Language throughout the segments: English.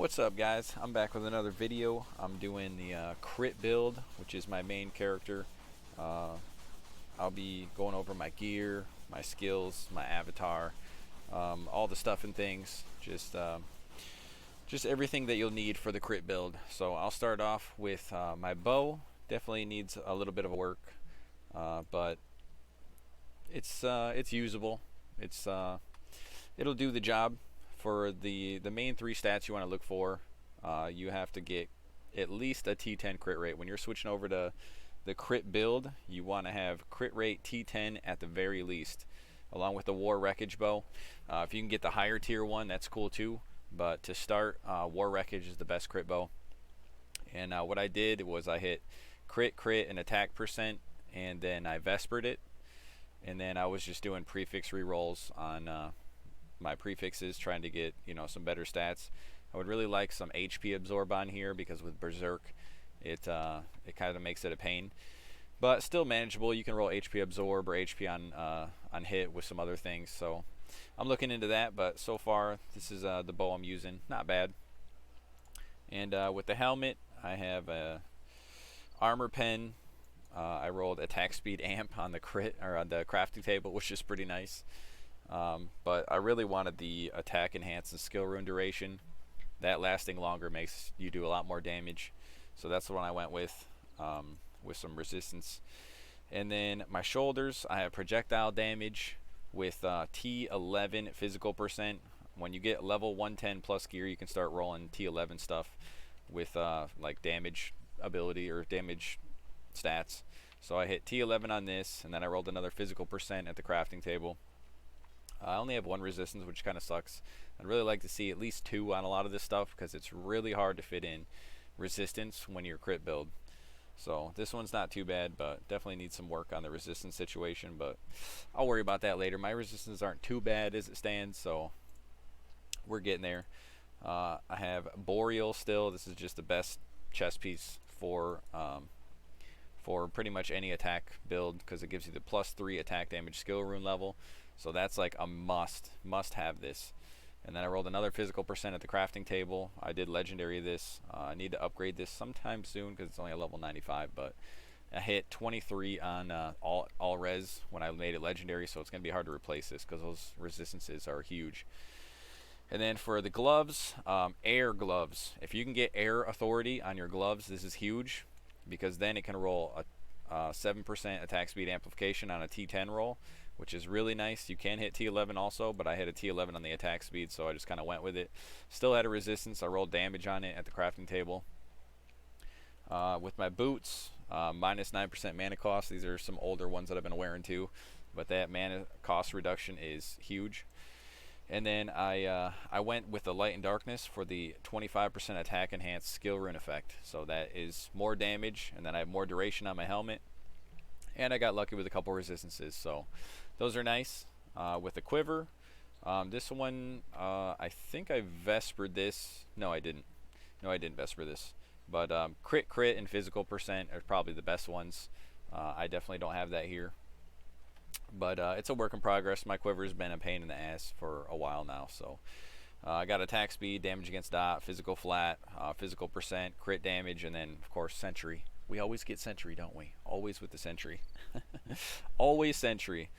What's up, guys? I'm back with another video. I'm doing the crit build, which is my main character. uh, I'll be going over my gear, my skills, my avatar, all the stuff and things, just everything that you'll need for the crit build. So I'll start off with my bow. Definitely needs a little bit of work, but it's usable. It'll do the job. For the main three stats you want to look for, you have to get at least a T10 crit rate. When you're switching over to the crit build, you want to have crit rate T10 at the very least, along with the War Wreckage bow. If you can get the higher tier one, that's cool too. But to start, War Wreckage is the best crit bow. And what I did was I hit crit, and attack percent, and then I Vespered it. And then I was just doing prefix rerolls on my prefixes, trying to get some better stats. I would really like some HP absorb on here, because with Berserk it kind of makes it a pain, but still manageable. You can roll HP absorb or HP on hit with some other things, so I'm looking into that. But so far this is the bow I'm using, not bad. And with the helmet, I have a armor pen. I rolled attack speed amp on the crit, or on the crafting table, which is pretty nice. But I really wanted the attack enhance and skill rune duration. That lasting longer makes you do a lot more damage, so that's the one I went with some resistance. And then my shoulders, I have projectile damage with T11 physical percent. When you get level 110 plus gear, you can start rolling T11 stuff with like damage ability or damage stats. So I hit T11 on this, and then I rolled another physical percent at the crafting table. I only have one resistance, which kind of sucks. I'd really like to see at least two on a lot of this stuff, because it's really hard to fit in resistance when you're crit build. So this one's not too bad, but definitely needs some work on the resistance situation, but I'll worry about that later. My resistances aren't too bad as it stands, so we're getting there. I have Boreal still. This is just the best chest piece for pretty much any attack build, because it gives you the +3 attack damage skill rune level. So that's like a must have this. And then I rolled another physical percent at the crafting table. I did legendary this. I need to upgrade this sometime soon, because it's only a level 95. But I hit 23 on all res when I made it legendary, so it's going to be hard to replace this, because those resistances are huge. And then for the gloves, air gloves. If you can get air authority on your gloves, this is huge, because then it can roll a 7% attack speed amplification on a T10 roll, which is really nice. You can hit T11 also, but I hit a T11 on the attack speed, so I just kind of went with it. Still had a resistance. I rolled damage on it at the crafting table. With my boots, minus 9% mana cost. These are some older ones that I've been wearing too, but that mana cost reduction is huge. And then I went with the light and darkness for the 25% attack enhanced skill rune effect. So that is more damage, and then I have more duration on my helmet. And I got lucky with a couple resistances, so those are nice. With the quiver, this one, I think I Vespered this. No, I didn't. No, I didn't Vesper this. But crit, and physical percent are probably the best ones. I definitely don't have that here. But it's a work in progress. My quiver has been a pain in the ass for a while now. So I got attack speed, damage against dot, physical flat, physical percent, crit damage, and then, of course, sentry. We always get sentry, don't we? Always with the sentry. Always sentry.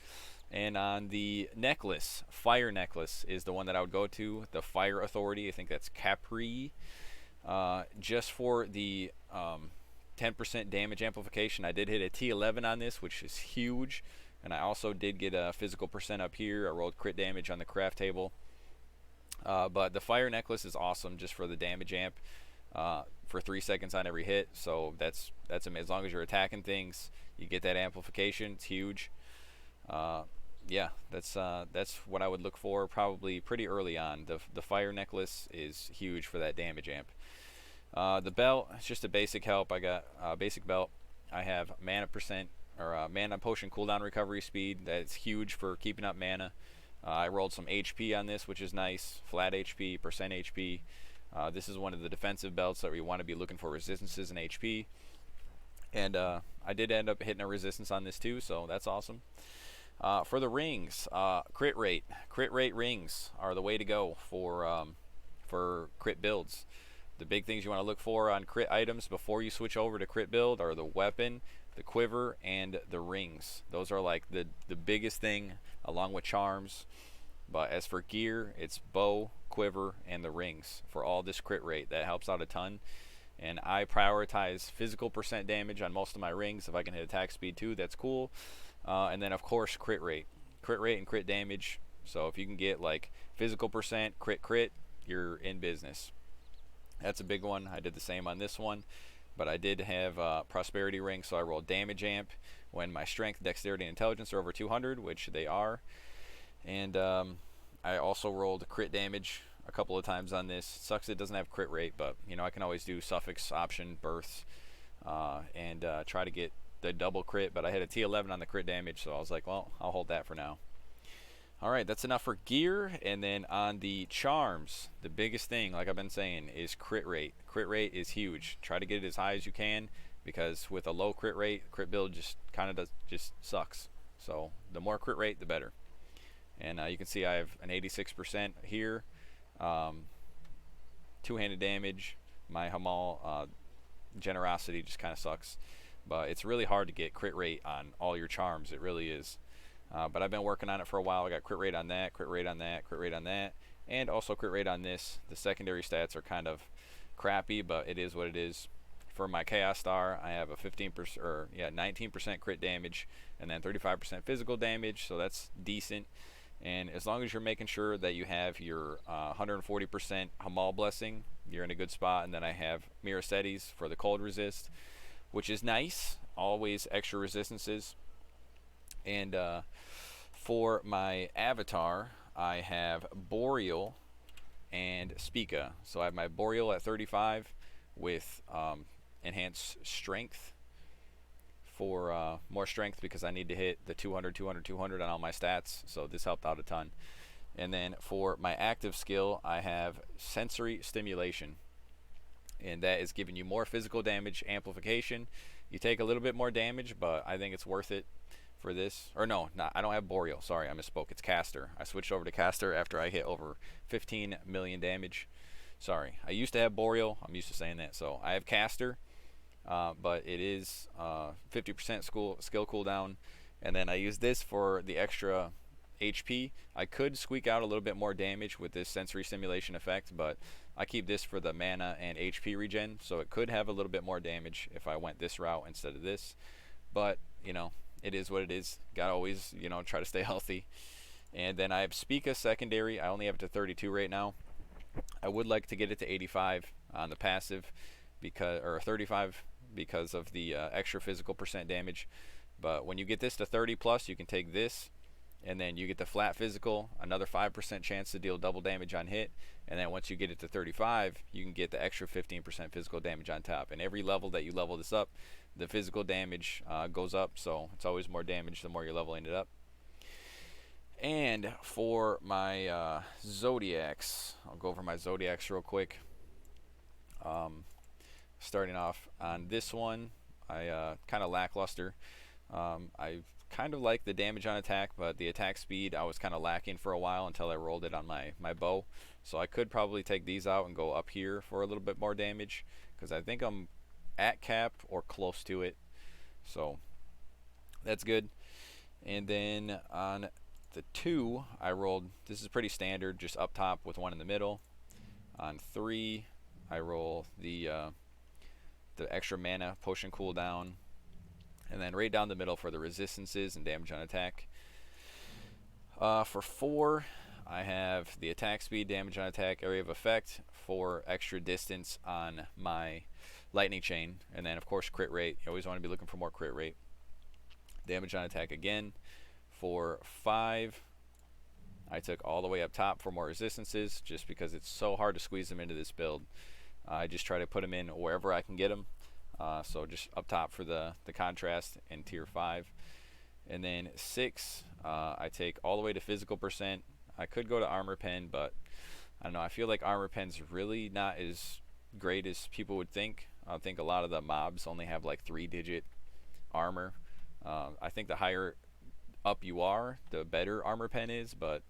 And on the necklace, fire necklace is the one that I would go to. The fire authority, I think that's Capri. Just for the 10% damage amplification, I did hit a T11 on this, which is huge. And I also did get a physical percent up here. I rolled crit damage on the craft table. But the fire necklace is awesome just for the damage amp. For 3 seconds on every hit, so that's as long as you're attacking things, you get that amplification. It's huge. Yeah, that's what I would look for, probably pretty early on. The fire necklace is huge for that damage amp. The belt, it's just a basic help. I got a basic belt. I have mana percent, or mana potion cooldown recovery speed. That's huge for keeping up mana. I rolled some HP on this, which is nice. Flat HP, percent HP. This is one of the defensive belts that we want to be looking for resistances and HP. And I did end up hitting a resistance on this too, so that's awesome. For the rings, crit rate rings are the way to go for for crit builds. The big things you want to look for on crit items before you switch over to crit build are the weapon, the quiver, and the rings. Those are like the biggest thing, along with charms. But as for gear, it's bow, quiver, and the rings for all this crit rate. That helps out a ton. And I prioritize physical percent damage on most of my rings. If I can hit attack speed too, that's cool. And then of course crit rate and crit damage. So if you can get like physical percent, crit, you're in business. That's a big one. I did the same on this one, but I did have prosperity ring, so I rolled damage amp when my strength, dexterity, and intelligence are over 200, which they are. And I also rolled crit damage a couple of times on this. Sucks it doesn't have crit rate, but you know, I can always do suffix option births and try to get the double crit, but I had a T11 on the crit damage, so I was like, well, I'll hold that for now. Alright, that's enough for gear. And then on the charms, the biggest thing, like I've been saying, is crit rate. Crit rate is huge. Try to get it as high as you can, because with a low crit rate, crit build just kind of just sucks. So the more crit rate, the better. And you can see I have an 86% here. Two-handed damage. My Hamal generosity just kind of sucks. But it's really hard to get crit rate on all your charms. It really is. But I've been working on it for a while. I got crit rate on that, crit rate on that, crit rate on that, and also crit rate on this. The secondary stats are kind of crappy, but it is what it is. For my Chaos Star, I have a 19% crit damage, and then 35% physical damage, so that's decent. And as long as you're making sure that you have your 140% Hamal Blessing, you're in a good spot. And then I have Miracetes for the cold resist, which is nice. Always extra resistances. And for my avatar, I have Boreal and Spica. So I have my Boreal at 35 with enhanced strength for more strength, because I need to hit the 200, 200, 200 on all my stats. So this helped out a ton. And then for my active skill, I have Sensory Stimulation. And that is giving you more physical damage amplification. You take a little bit more damage, but I think it's worth it for this. Or no, I don't have Boreal. Sorry, I misspoke. It's Caster. I switched over to Caster after I hit over 15 million damage. Sorry. I used to have Boreal. I'm used to saying that. So I have Caster, but it is 50% skill cooldown. And then I use this for the extra HP. I could squeak out a little bit more damage with this Sensory Stimulation effect, but I keep this for the mana and HP regen, so it could have a little bit more damage if I went this route instead of this. But, you know, it is what it is. Gotta always, you know, try to stay healthy. And then I have Spica secondary. I only have it to 32 right now. I would like to get it to 85 on the passive, or 35 because of the extra physical percent damage. But when you get this to 30 plus, you can take this, and then you get the flat physical, another 5% chance to deal double damage on hit. And then once you get it to 35, you can get the extra 15% physical damage on top. And every level that you level this up, the physical damage goes up, so it's always more damage the more you're leveling it up. And for my Zodiacs, I'll go over my Zodiacs real quick. Starting off on this one, I kind of lackluster. I kind of like the damage on attack, but the attack speed I was kind of lacking for a while until I rolled it on my bow. So I could probably take these out and go up here for a little bit more damage, because I think I'm at cap or close to it. So that's good. And then on the 2, I rolled, this is pretty standard, just up top with 1 in the middle. On 3, I roll the extra mana potion cooldown. And then right down the middle for the resistances and damage on attack. For 4, I have the attack speed, damage on attack, area of effect for extra distance on my lightning chain. And then, of course, crit rate. You always want to be looking for more crit rate. Damage on attack again. For 5, I took all the way up top for more resistances, just because it's so hard to squeeze them into this build. I just try to put them in wherever I can get them. So just up top for the contrast in tier 5. And then 6, I take all the way to physical percent. I could go to armor pen, but I don't know. I feel like armor pen's really not as great as people would think. I think a lot of the mobs only have like 3-digit armor. I think the higher up you are, the better armor pen is, but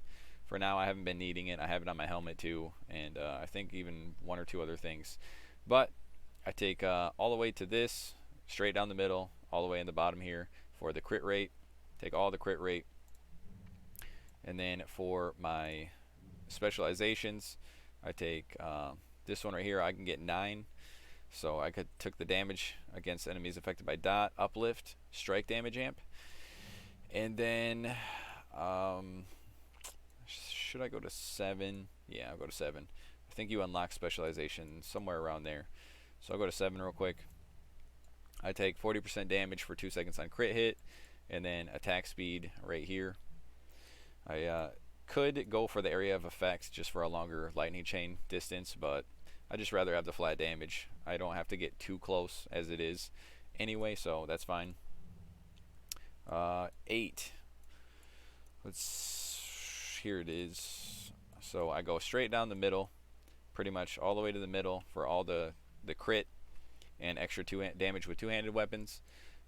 for now I haven't been needing it. I have it on my helmet too, and I think even one or two other things. But I take all the way to this, straight down the middle, all the way in the bottom here for the crit rate. Take all the crit rate. And then for my specializations, I take this one right here. I can get 9. So I took the damage against enemies affected by dot, uplift, strike damage amp. And then, should I go to 7? Yeah, I'll go to 7. I think you unlock specialization somewhere around there. So I'll go to 7 real quick. I take 40% damage for 2 seconds on crit hit, and then attack speed right here. I could go for the area of effects just for a longer lightning chain distance, but I just rather have the flat damage. I don't have to get too close as it is anyway, so that's fine. 8. Here it is. So I go straight down the middle, pretty much all the way to the middle for all the crit and extra damage with two-handed weapons.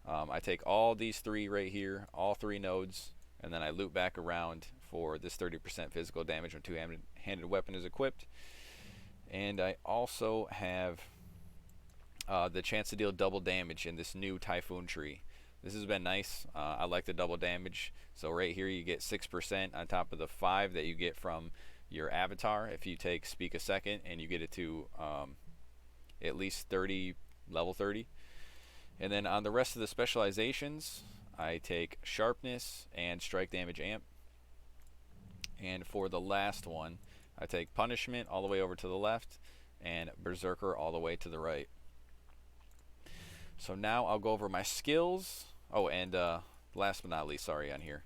I take all these 3 right here, all 3 nodes, and then I loop back around for this 30% physical damage when two-handed weapon is equipped. And I also have the chance to deal double damage in this new Typhoon tree. This has been nice. I like the double damage. So right here you get 6% on top of the 5 that you get from your avatar if you take Speak a Second, and you get it to at least level 30. And then on the rest of the specializations, I take Sharpness and Strike Damage Amp. And for the last one, I take Punishment all the way over to the left and Berserker all the way to the right. So now I'll go over my skills. Oh, and last but not least, sorry, on here,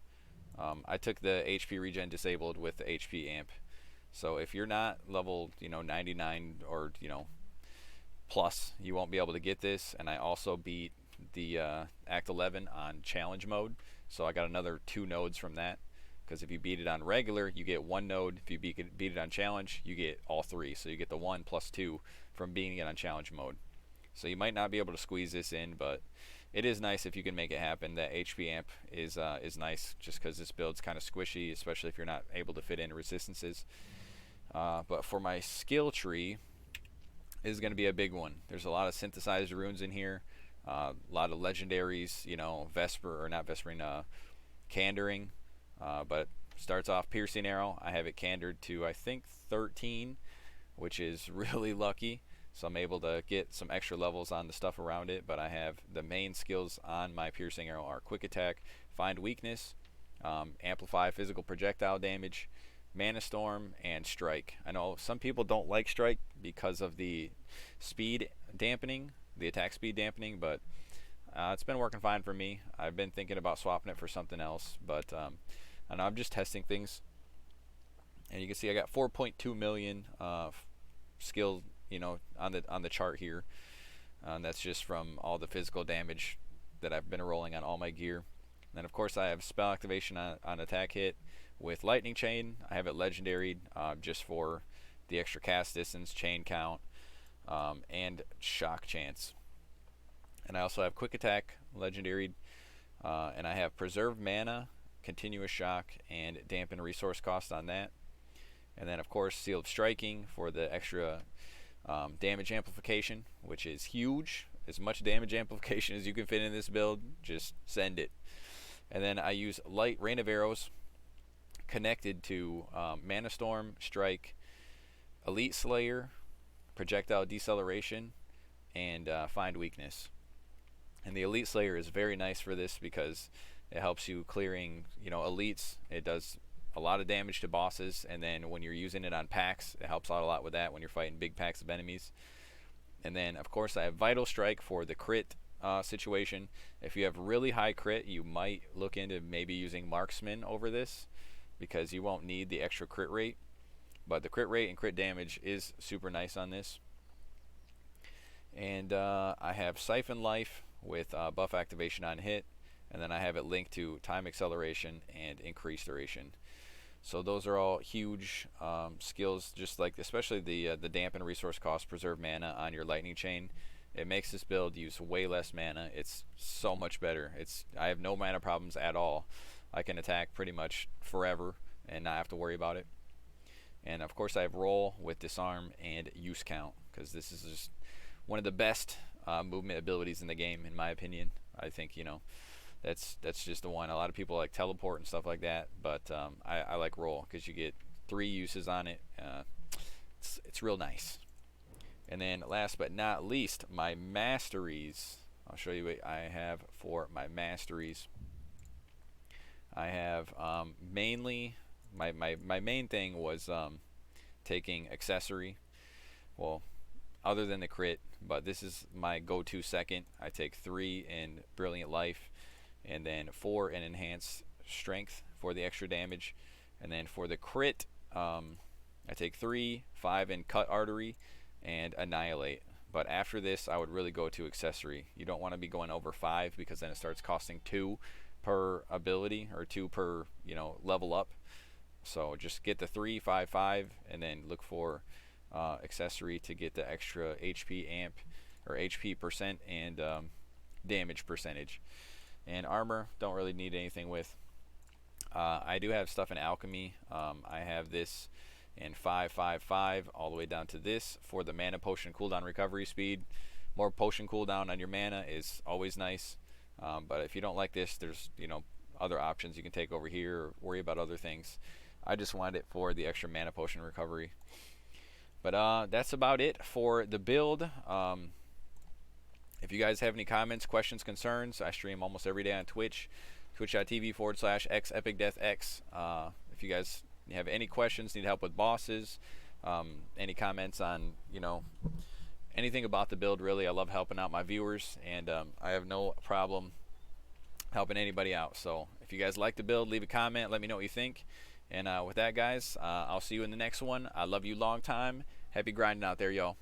I took the HP regen disabled with the HP amp. So if you're not level 99 or plus, you won't be able to get this. And I also beat the Act 11 on challenge mode, so I got another 2 nodes from that. Because if you beat it on regular, you get 1 node. If you beat it on challenge, you get all 3. So you get the 1 plus 2 from beating it on challenge mode. So you might not be able to squeeze this in, but it is nice if you can make it happen. That HP amp is nice, just because this build's kind of squishy, especially if you're not able to fit in resistances. But for my skill tree, is going to be a big one. There's a lot of synthesized runes in here, a lot of legendaries, Vesper, or not Vespering, Candering. But starts off Piercing Arrow. I have it candered to, I think, 13, which is really lucky. So I'm able to get some extra levels on the stuff around it. But I have the main skills on my Piercing Arrow are Quick Attack, Find Weakness, Amplify Physical Projectile Damage, Mana Storm, and Strike. I know some people don't like Strike because of the speed dampening, the attack speed dampening, but it's been working fine for me. I've been thinking about swapping it for something else, but I know I'm just testing things. And you can see I got 4.2 million skill, on the chart here. And that's just from all the physical damage that I've been rolling on all my gear. And then of course I have spell activation on attack hit with lightning chain. I have it legendary just for the extra cast distance, chain count, and shock chance. And I also have quick attack legendary, and I have preserved mana, continuous shock, and dampen resource cost on that. And then of course sealed striking for the extra damage amplification, which is huge. As much damage amplification as you can fit in this build, just send it. And then I use light rain of arrows connected to Mana Storm, Strike, Elite Slayer, Projectile Deceleration, and Find Weakness. And the Elite Slayer is very nice for this because it helps you clearing, elites. It does a lot of damage to bosses, and then when you're using it on packs, it helps out a lot with that when you're fighting big packs of enemies. And then of course I have Vital Strike for the crit situation. If you have really high crit, you might look into maybe using Marksman over this, because you won't need the extra crit rate. But the crit rate and crit damage is super nice on this. And I have Siphon Life with buff activation on hit, and then I have it linked to time acceleration and increased duration. So those are all huge skills, just like especially the dampen resource cost, preserve mana on your lightning chain. It makes this build use way less mana. It's so much better. I have no mana problems at all. I can attack pretty much forever and not have to worry about it. And of course I have roll with disarm and use count, because this is just one of the best movement abilities in the game, in my opinion. I think, you know, that's just the one. A lot of people like teleport and stuff like that, but I like roll because you get 3 uses on it. It's real nice. And then last but not least, my masteries. I'll show you what I have for my masteries. I have mainly my main thing was taking accessory. Well, other than the crit, but this is my go-to second. I take 3 in brilliant life, and then 4 in enhanced strength for the extra damage, and then for the crit, I take 3, 5 in cut artery, and annihilate. But after this, I would really go to accessory. You don't want to be going over 5, because then it starts costing 2 per ability, or 2 per, you know, level up. So just get the 3, 5, 5, and then look for accessory to get the extra HP amp, or HP percent, and damage percentage. And armor, don't really need anything with. I do have stuff in alchemy. I have this in 5, 5, 5 all the way down to this for the mana potion cooldown recovery speed. More potion cooldown on your mana is always nice. But if you don't like this, there's, you know, other options you can take over here, or worry about other things. I just wanted it for the extra mana potion recovery. But that's about it for the build. If you guys have any comments, questions, concerns, I stream almost every day on Twitch, twitch.tv/xepicdeathx. If you guys have any questions, need help with bosses, any comments on, you know, anything about the build, really, I love helping out my viewers, and I have no problem helping anybody out. So if you guys like the build, leave a comment, let me know what you think. And with that, guys, I'll see you in the next one. I love you long time. Happy grinding out there, y'all.